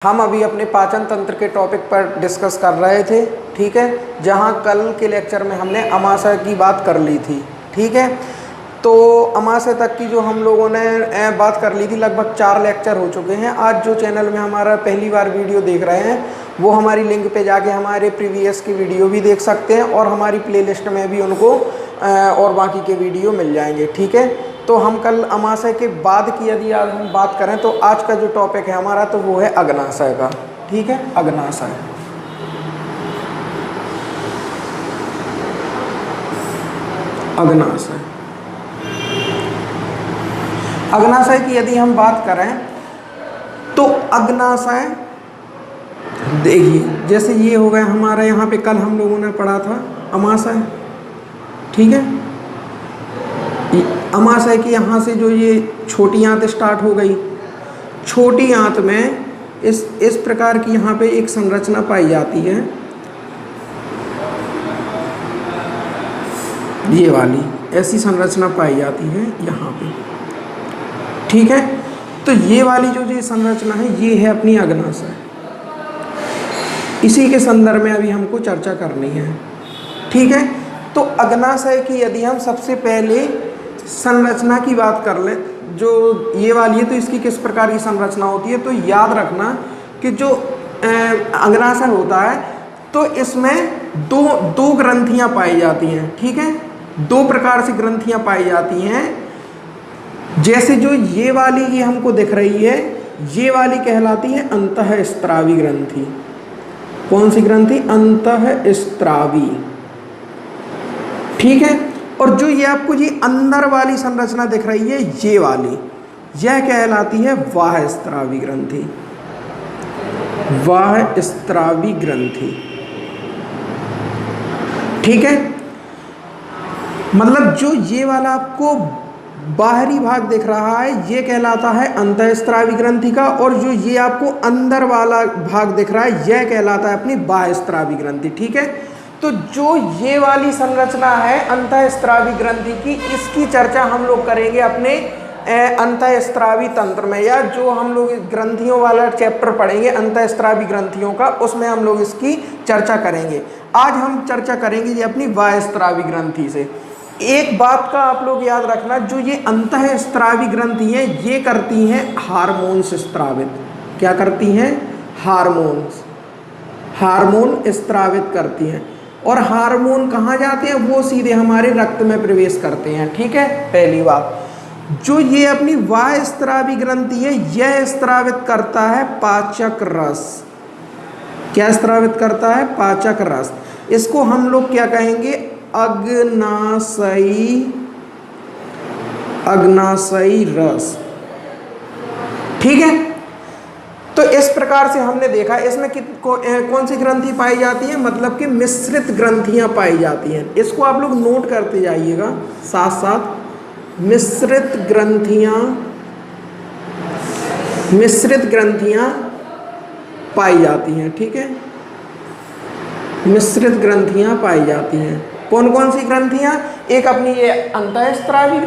हम अभी अपने पाचन तंत्र के टॉपिक पर डिस्कस कर रहे थे, ठीक है। जहां कल के लेक्चर में हमने अमाशय की बात कर ली थी, ठीक है। तो अमाशय तक की जो हम लोगों ने बात कर ली थी, लगभग 4 लेक्चर हो चुके हैं। आज जो चैनल में हमारा पहली बार वीडियो देख रहे हैं वो हमारी लिंक पे जाके हमारे प्रीवियस की वीडियो भी देख सकते हैं और हमारी प्लेलिस्ट में भी उनको और बाकी के वीडियो मिल जाएंगे, ठीक है। तो हम कल अमाशय के बाद की यदि आज हम बात करें तो आज का जो टॉपिक है हमारा तो वो है अग्नाशय का, ठीक है। अग्नाशय, अग्नाशय अग्नाशय की यदि हम बात करें तो अग्नाशय देखिए, जैसे ये हो गया हमारा, यहाँ पे कल हम लोगों ने पढ़ा था अमाशय, ठीक है। अमाशय की यहाँ से जो ये छोटी आंत स्टार्ट हो गई, छोटी आंत में इस प्रकार की यहाँ पे एक संरचना पाई जाती है, ये वाली ऐसी संरचना पाई जाती है यहाँ पे, ठीक है। तो ये वाली जो ये संरचना है ये है अपनी अग्नाशय। इसी के संदर्भ में अभी हमको चर्चा करनी है, ठीक है। तो अग्नाशय की यदि हम सबसे पहले संरचना की बात कर लें, जो ये वाली है तो इसकी किस प्रकार की संरचना होती है, तो याद रखना कि जो अग्नाशय होता है तो इसमें दो ग्रंथियां पाई जाती हैं, ठीक है। 2 प्रकार से ग्रंथियां पाई जाती हैं। जैसे जो ये वाली ये हमको दिख रही है, ये वाली कहलाती है अंतःस्त्रावी ग्रंथि। कौन सी ग्रंथि? अंतःस्त्रावी, ठीक है। और जो ये आपको ये अंदर वाली संरचना दिख रही है, ये वाली, यह कहलाती है बाह्यस्त्रावी ग्रंथि। बाह्यस्त्रावी ग्रंथि, ठीक है। मतलब जो ये वाला आपको बाहरी भाग दिख रहा है ये कहलाता है अंतःस्त्रावी ग्रंथि का, और जो ये आपको अंदर वाला भाग दिख रहा है यह कहलाता है अपनी बाह्यस्त्रावी ग्रंथि, ठीक है। तो जो ये वाली संरचना है अंतःस्त्रावी ग्रंथि की, इसकी चर्चा हम लोग करेंगे अपने अंतःस्त्रावी तंत्र में, या जो हम लोग ग्रंथियों वाला चैप्टर पढ़ेंगे अंतःस्त्रावी ग्रंथियों का, उसमें हम लोग इसकी चर्चा करेंगे। आज हम चर्चा करेंगे ये अपनी बाह्यस्त्रावी ग्रंथि से। एक बात का आप लोग याद रखना, जो ये अंतःस्त्रावी ग्रंथि है ये करती हैं हार्मोन्स स्त्रावित। क्या करती हैं? हार्मोन स्त्रावित करती हैं। और हार्मोन कहाँ जाते हैं? वो सीधे हमारे रक्त में प्रवेश करते हैं, ठीक है। पहली बात, जो ये अपनी बाह्यस्त्रावी ग्रंथि है यह स्त्रावित करता है पाचक रस। क्या स्त्रावित करता है? पाचक रस। इसको हम लोग क्या कहेंगे? अग्नाशयी रस, ठीक है। तो इस प्रकार से हमने देखा इसमें कौन सी ग्रंथि पाई जाती है, मतलब कि मिश्रित ग्रंथियां पाई जाती हैं। इसको आप लोग नोट करते जाइएगा साथ साथ। मिश्रित ग्रंथियां पाई जाती हैं, ठीक है। मिश्रित ग्रंथियां पाई जाती हैं। कौन कौन सी ग्रंथियां? एक अपनी ये अंतःस्त्रावी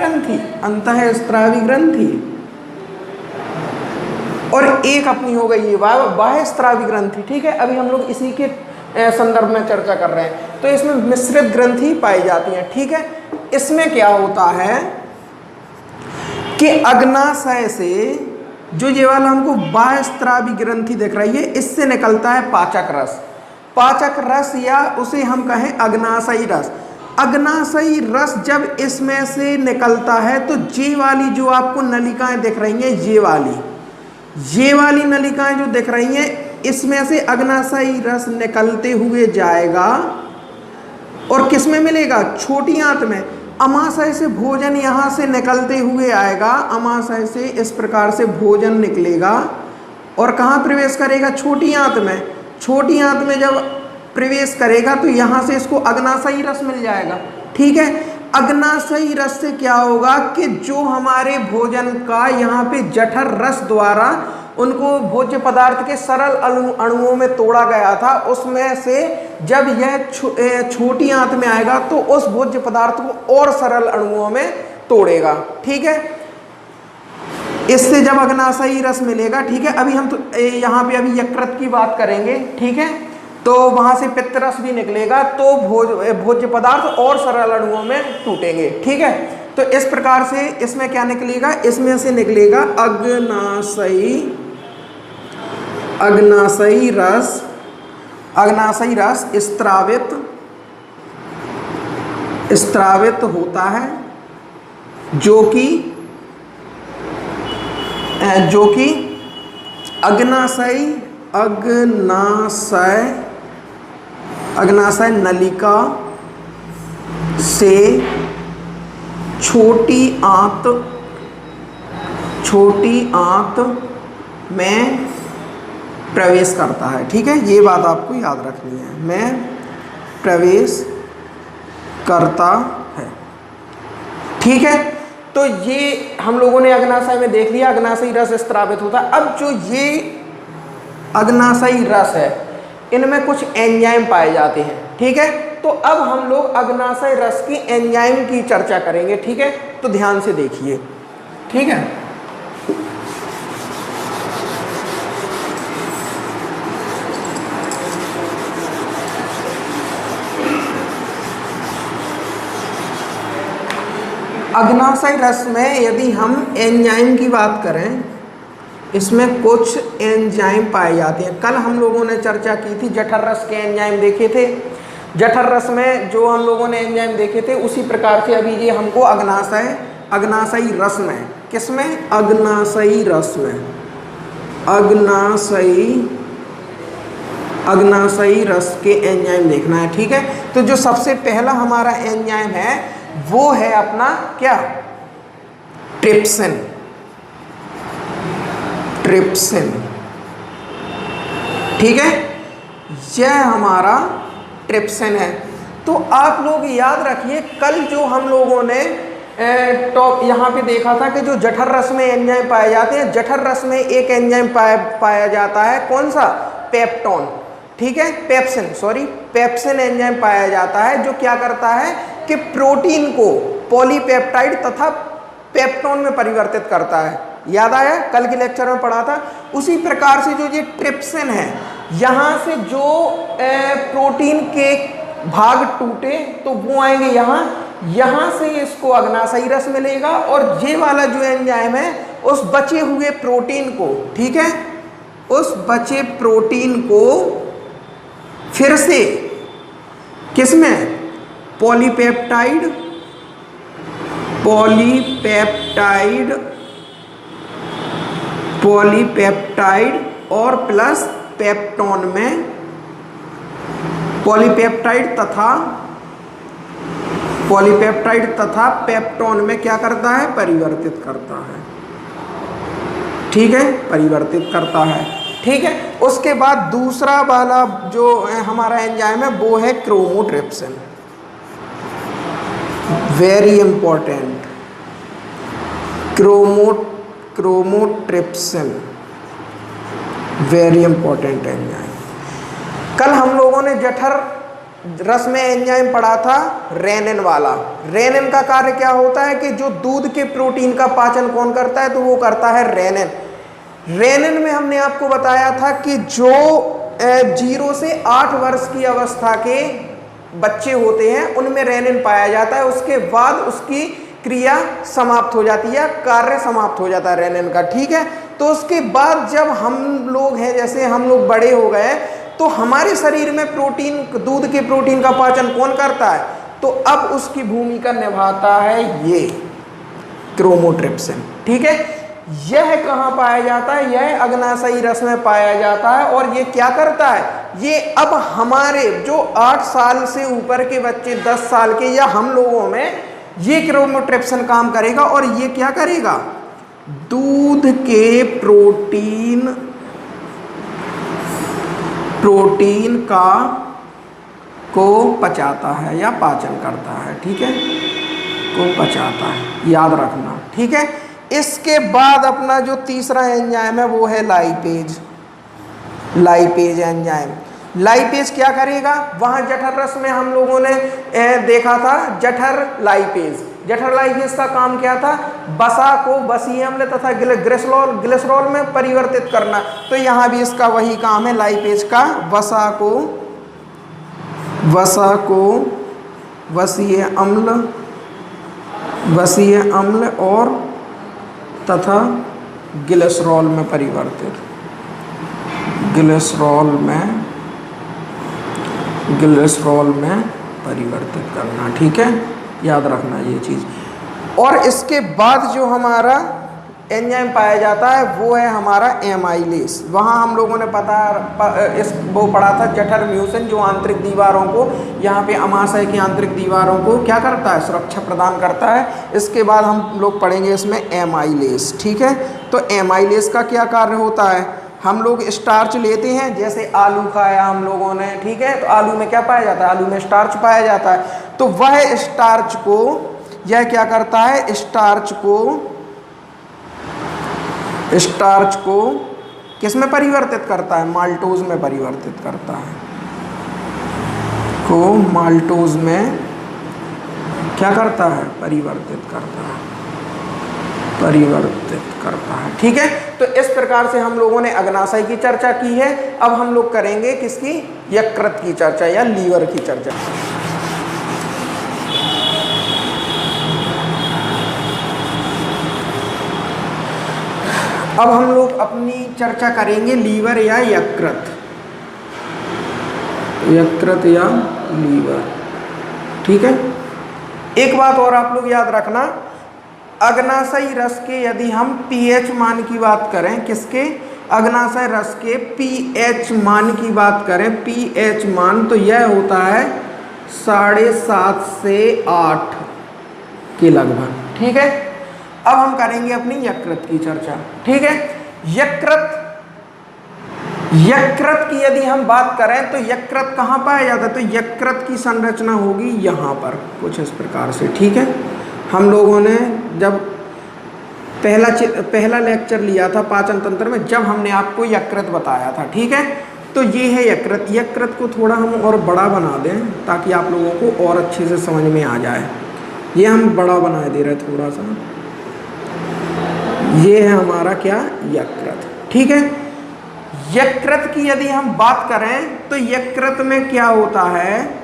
ग्रंथि, और एक अपनी हो गई ये बाह्यस्त्रावी ग्रंथि, ठीक है। अभी हम लोग इसी के संदर्भ में चर्चा कर रहे हैं। तो इसमें मिश्रित ग्रंथि पाई जाती हैं, ठीक है। इसमें क्या होता है कि अग्नाशय से जो ये वाला हमको बाह्यस्त्रावी ग्रंथि दिख रही है इससे निकलता है पाचक रस, या उसे हम कहें अग्नाशयी रस। अग्नाशयी रस जब इसमें से निकलता है तो ये वाली जो आपको नलिकाएं दिख रही हैं, ये वाली नलिकाएं जो दिख रही हैं, इसमें से अग्नाशयी रस निकलते हुए जाएगा और किस में मिलेगा? छोटी आंत में। अमाशय से भोजन यहाँ से निकलते हुए आएगा, अमाशय से इस प्रकार से भोजन निकलेगा और कहाँ प्रवेश करेगा? छोटी आंत में। छोटी आंत में जब प्रवेश करेगा तो यहाँ से इसको अग्नाशयी रस मिल जाएगा, ठीक है। अग्नाशयी रस से क्या होगा कि जो हमारे भोजन का यहाँ पे जठर रस द्वारा उनको भोज्य पदार्थ के सरल अणुओं में तोड़ा गया था, उसमें से जब यह छोटी आंत में आएगा तो उस भोज्य पदार्थ को और सरल अणुओं में तोड़ेगा, ठीक है। इससे जब अग्नाशयी रस मिलेगा, ठीक है, अभी हम तो यहाँ पे अभी यकृत की बात करेंगे, ठीक है, तो वहां से पित्त रस भी निकलेगा, तो भोज्य पदार्थ और सरल अणुओं में टूटेंगे, ठीक है। तो इस प्रकार से इसमें क्या निकलेगा, इसमें से निकलेगा अग्नाशयी रस स्त्रावित होता है, जो कि अग्नाशय नलिका से छोटी आंत में प्रवेश करता है, ठीक है, ये बात आपको याद रखनी है, में प्रवेश करता है, ठीक है। तो ये हम लोगों ने अग्नाशय में देख लिया, अग्नाशयी रस स्त्रावित होता है। अब जो ये अग्नाशयी रस है, इनमें कुछ एंजाइम पाए जाते हैं, ठीक है। तो अब हम लोग अग्नाशय रस की एंजाइम की चर्चा करेंगे, ठीक है, तो ध्यान से देखिए, ठीक है। अग्नाशय रस में यदि हम एंजाइम की बात करें, इसमें कुछ एंजाइम पाए जाते हैं। कल हम लोगों ने चर्चा की थी, जठर रस के एंजाइम देखे थे। जठर रस में जो हम लोगों ने एंजाइम देखे थे, उसी प्रकार से अभी ये हमको अग्नाशयी रस में, किसमें, अग्नाशयी रस में, अग्नाशयी रस के एंजाइम देखना है, ठीक है। तो जो सबसे पहला हमारा एंजाइम है वो है अपना क्या, ट्रिप्सिन, ठीक है, यह हमारा ट्रिप्सिन है। तो आप लोग याद रखिए, कल जो हम लोगों ने टॉप यहाँ पे देखा था कि जो जठर रस में एंजाइम पाए जाते हैं, जठर रस में एक एंजाइम पाया जाता है, कौन सा, पेप्टोन, ठीक है, पेप्सिन एंजाइम पाया जाता है, जो क्या करता है कि प्रोटीन को पॉलीपेप्टाइड तथा पेप्टोन में परिवर्तित करता है। याद आया, कल के लेक्चर में पढ़ा था। उसी प्रकार से जो ये ट्रिप्सिन है, यहाँ से जो प्रोटीन के भाग टूटे तो वो आएंगे यहाँ से इसको अग्नाशयी रस मिलेगा, और ये वाला जो एंजाइम है उस बचे हुए प्रोटीन को, ठीक है, उस बचे प्रोटीन को फिर से किसमें, पॉलीपेप्टाइड और प्लस पेप्टोन में, पॉलीपेप्टाइड तथा पेप्टोन में क्या करता है, परिवर्तित करता है, ठीक है, परिवर्तित करता है, ठीक है। उसके बाद दूसरा वाला जो हमारा एंजाइम है वो है chymotrypsin, very important, chymotrypsin very important enzyme. कल हम लोगों ने जठर रस में एंजाइम पढ़ा था रेनिन वाला। रेनिन का कार्य क्या होता है कि जो दूध के प्रोटीन का पाचन कौन करता है, तो वो करता है रेनिन। रेनिन में हमने आपको बताया था कि जो 0 से 8 वर्ष की अवस्था के बच्चे होते हैं उनमें रेनिन पाया जाता है, उसके बाद उसकी क्रिया समाप्त हो जाती है, कार्य समाप्त हो जाता है रेनिन का, ठीक है। तो उसके बाद जब हम लोग हैं, जैसे हम लोग बड़े हो गए, तो हमारे शरीर में प्रोटीन, दूध के प्रोटीन का पाचन कौन करता है, तो अब उसकी भूमिका निभाता है ये क्रोमोट्रिप्सिन, ठीक है। यह कहाँ पाया जाता है, यह अग्नाशयी रस में पाया जाता है, और ये क्या करता है, ये अब हमारे जो 8 साल से ऊपर के बच्चे, 10 साल के या हम लोगों में ये क्रोमोट्रिप्सिन काम करेगा, और ये क्या करेगा, दूध के प्रोटीन को पचाता है या पाचन करता है, ठीक है, को पचाता है, याद रखना, ठीक है। इसके बाद अपना जो तीसरा एंजाइम है वो है लाइपेज एंजाइम। लाइपेज क्या करेगा, वहां जठर रस में हम लोगों ने देखा था जठर लाइपेज, जठर लाइपेज का काम क्या था? वसा को वसीय अम्ल तथा ग्लिसरॉल में परिवर्तित करना। तो यहाँ भी इसका वही काम है लाइपेज का, वसा को वसीय अम्ल और तथा ग्लिसरॉल में परिवर्तित करना। ठीक है, याद रखना ये चीज़। और इसके बाद जो हमारा एंजाइम पाया जाता है वो है हमारा एमाइलेज। वहाँ हम लोगों ने वो पढ़ा था जठर म्यूसिन, जो आंतरिक दीवारों को, यहाँ पे अमाशय की आंतरिक दीवारों को क्या करता है? सुरक्षा प्रदान करता है। इसके बाद हम लोग पढ़ेंगे इसमें एमाइलेज। ठीक है, तो एमाइलेज का क्या कार्य होता है? हम लोग स्टार्च लेते हैं, जैसे आलू खाया हम लोगों ने, ठीक है, तो आलू में क्या पाया जाता है? आलू में स्टार्च पाया जाता है। तो वह स्टार्च को यह क्या करता है? स्टार्च को किस में परिवर्तित करता है? माल्टोज में परिवर्तित करता है। माल्टोज में क्या करता है? परिवर्तित करता है। ठीक है, तो इस प्रकार से हम लोगों ने अग्नाशय की चर्चा की है। अब हम लोग करेंगे किसकी? यकृत की चर्चा या लीवर की चर्चा। अब हम लोग अपनी चर्चा करेंगे लीवर या यकृत या लीवर। ठीक है, एक बात और आप लोग याद रखना, अग्नाशयी रस के यदि हम पीएच मान की बात करें, किसके? अग्नाशय रस के पीएच मान की बात करें, पीएच मान, तो यह होता है 7.5 से 8 के लगभग। ठीक है, अब हम करेंगे अपनी यकृत की चर्चा। ठीक है, यकृत की यदि हम बात करें तो यकृत कहाँ पाया जाता है? तो यकृत की संरचना होगी यहाँ पर कुछ इस प्रकार से। ठीक है, हम लोगों ने जब पहला लेक्चर लिया था पाचन तंत्र में, जब हमने आपको यकृत बताया था। ठीक है, तो ये है यकृत। यकृत को थोड़ा हम और बड़ा बना दें ताकि आप लोगों को और अच्छे से समझ में आ जाए। ये हम बड़ा बना दे रहे थोड़ा सा। ये है हमारा क्या? यकृत। ठीक है, यकृत की यदि हम बात करें तो यकृत में क्या होता है?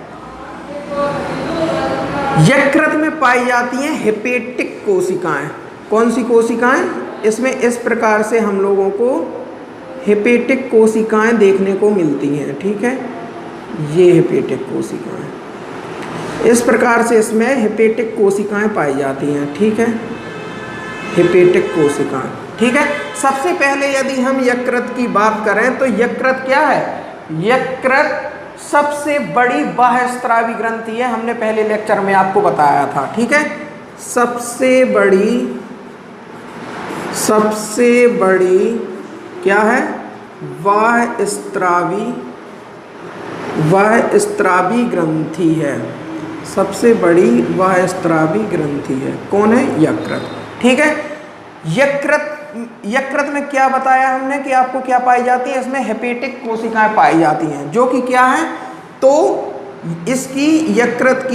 यकृत में पाई जाती हैं हेपेटिक कोशिकाएं। कौन सी कोशिकाएं? इसमें इस प्रकार से हम लोगों को हेपेटिक कोशिकाएं देखने को मिलती हैं। ठीक है, ये हेपेटिक कोशिकाएं, इस प्रकार से इसमें हेपेटिक कोशिकाएं पाई जाती हैं। ठीक है, हेपेटिक कोशिकाएं। ठीक है, सबसे पहले यदि हम यकृत की बात करें तो यकृत क्या है? यकृत सबसे बड़ी बाह्यस्रावी ग्रंथि है। हमने पहले लेक्चर में आपको बताया था। ठीक है, सबसे बड़ी क्या है? बाह्यस्रावी ग्रंथि है। सबसे बड़ी बाह्यस्रावी ग्रंथि है। कौन है? यकृत। ठीक है, यकृत में क्या बताया हमने कि आपको क्या पाई जाती है? इसमें हेपेटिक कोशिकाएं पाई जाती हैं, जो कि क्या है? तो इसकी यकृत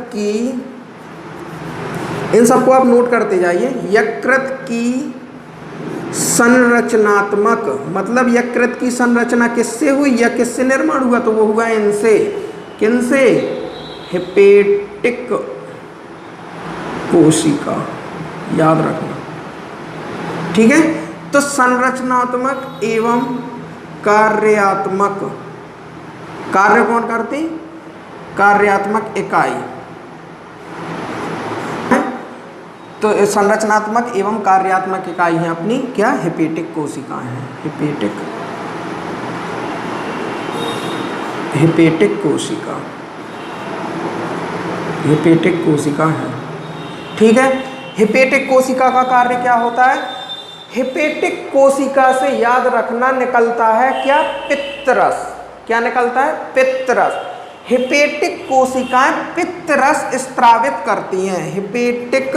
की इन सबको आप नोट करते जाइए। यकृत की संरचनात्मक, मतलब यकृत की संरचना किससे हुई या किससे निर्माण हुआ? तो वो हुआ इनसे। किनसे? हेपेटिक कोशिका, याद रखना। ठीक है, तो संरचनात्मक एवं कार्यात्मक, कार्य कौन करती? कार्यात्मक इकाई। तो संरचनात्मक एवं कार्यात्मक इकाई है अपनी क्या? हेपेटिक कोशिकाएं हैं। हेपेटिक कोशिका है। ठीक है, हेपेटिक कोशिका का कार्य क्या होता है? हेपेटिक कोशिका से याद रखना निकलता है क्या? पित्तरस। क्या निकलता है? पित्तरस। हेपेटिक कोशिकाएं पित्तरस स्त्रावित करती हैं। हेपेटिक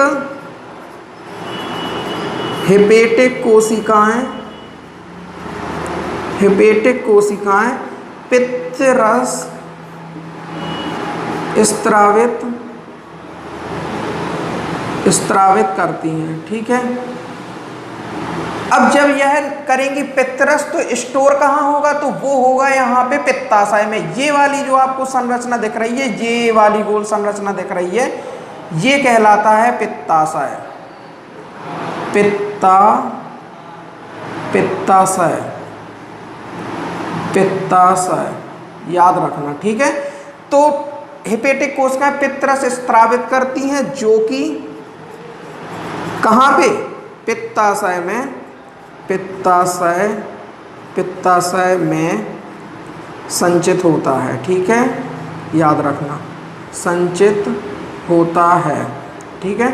कोशिकाएं पित्तरस स्त्रावित स्त्रावित करती हैं, ठीक है। अब जब यह करेंगी पित्तरस तो स्टोर कहाँ होगा, तो वो होगा यहाँ पे पित्ताशय में। ये वाली जो आपको संरचना दिख रही है, ये वाली गोल संरचना दिख रही है, ये कहलाता है पित्ताशय। पित्ताशय याद रखना, ठीक है। तो हेपेटिक कोशिकाएं पित्तरस स्त्रावित करती हैं, जो कि कहाँ पे, पित्ताशय में, पित्ताशय में संचित होता है, ठीक है, याद रखना, संचित होता है, ठीक है,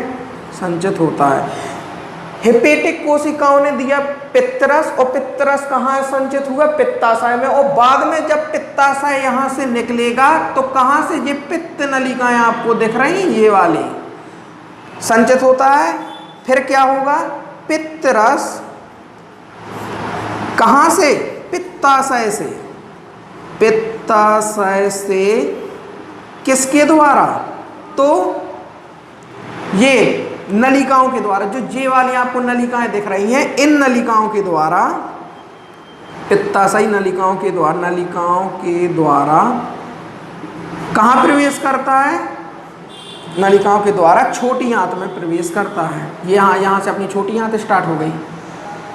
संचित होता है। हेपेटिक कोशिकाओं ने दिया पित्तरस, और पित्तरस कहाँ संचित हुआ, पित्ताशय में, और बाद में जब पित्ताशय यहाँ से निकलेगा तो कहाँ से, ये पित्त नलिकाएं आपको दिख रही हैं, ये वाली संचित होता है। फिर क्या होगा, पित्तरस कहाँ से, पित्ताशय से किसके द्वारा, तो ये नलिकाओं के द्वारा, जो जे वाली आपको नलिकाएं दिख रही हैं, इन नलिकाओं के द्वारा, पित्ताशयी नलिकाओं के द्वारा कहाँ प्रवेश करता है, नलिकाओं के द्वारा छोटी आंत में प्रवेश करता है। ये यहाँ से अपनी छोटी आंत स्टार्ट हो गई,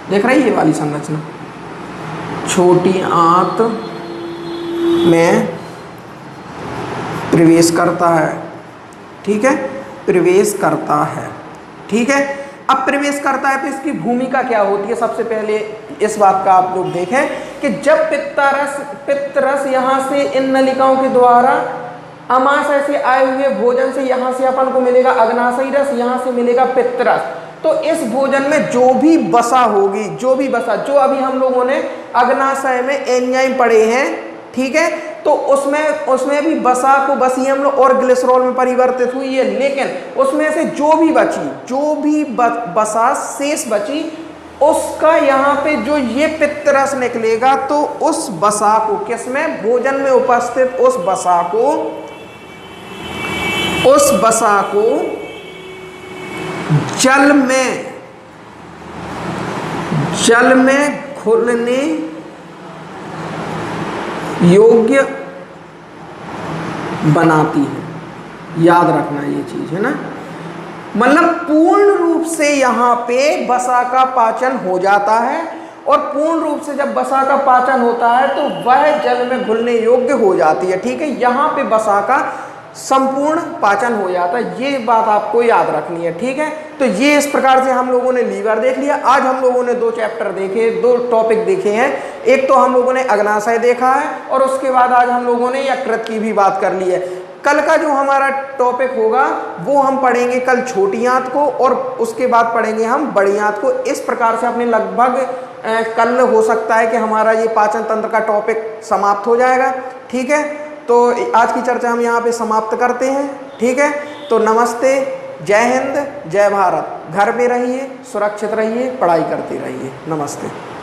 देख रही है ये वाली संरचना, छोटी आंत में प्रवेश करता है, ठीक है, प्रवेश करता है, ठीक है। अब प्रवेश करता है तो इसकी भूमिका क्या होती है, सबसे पहले इस बात का आप लोग देखें कि जब पित्तरस यहाँ से इन नलिकाओं के द्वारा अमाशय से आए हुए भोजन से, यहाँ से अपन को मिलेगा अग्नाशयी रस, यहाँ से मिलेगा पित्तरस, तो इस भोजन में जो भी वसा होगी, जो अभी हम लोगों ने अग्नाशय में एंजाइम पढ़े हैं, ठीक है, तो उसमें भी वसा को बसी अम्ल और ग्लिसरॉल में परिवर्तित हुई है, लेकिन उसमें से जो भी वसा शेष बची, उसका यहाँ पे जो ये पित्तरस निकलेगा, तो उस वसा को किसमें, भोजन में उपस्थित उस वसा को जल में घुलने योग्य बनाती है। याद रखना ये चीज है ना, मतलब पूर्ण रूप से यहाँ पे वसा का पाचन हो जाता है, और पूर्ण रूप से जब वसा का पाचन होता है तो वह जल में घुलने योग्य हो जाती है, ठीक है। यहाँ पे वसा का संपूर्ण पाचन हो जाता है, ये बात आपको याद रखनी है, ठीक है। तो ये इस प्रकार से हम लोगों ने लीवर देख लिया। आज हम लोगों ने दो चैप्टर देखे, दो टॉपिक देखे हैं। एक तो हम लोगों ने अग्नाशय देखा है, और उसके बाद आज हम लोगों ने यकृत की भी बात कर ली है। कल का जो हमारा टॉपिक होगा वो हम पढ़ेंगे कल छोटी आंत को, और उसके बाद पढ़ेंगे हम बड़ी आंत को। इस प्रकार से अपने लगभग कल हो सकता है कि हमारा ये पाचन तंत्र का टॉपिक समाप्त हो जाएगा, ठीक है। तो आज की चर्चा हम यहाँ पे समाप्त करते हैं, ठीक है। तो नमस्ते, जय हिंद, जय भारत। घर में रहिए, सुरक्षित रहिए, पढ़ाई करते रहिए। नमस्ते।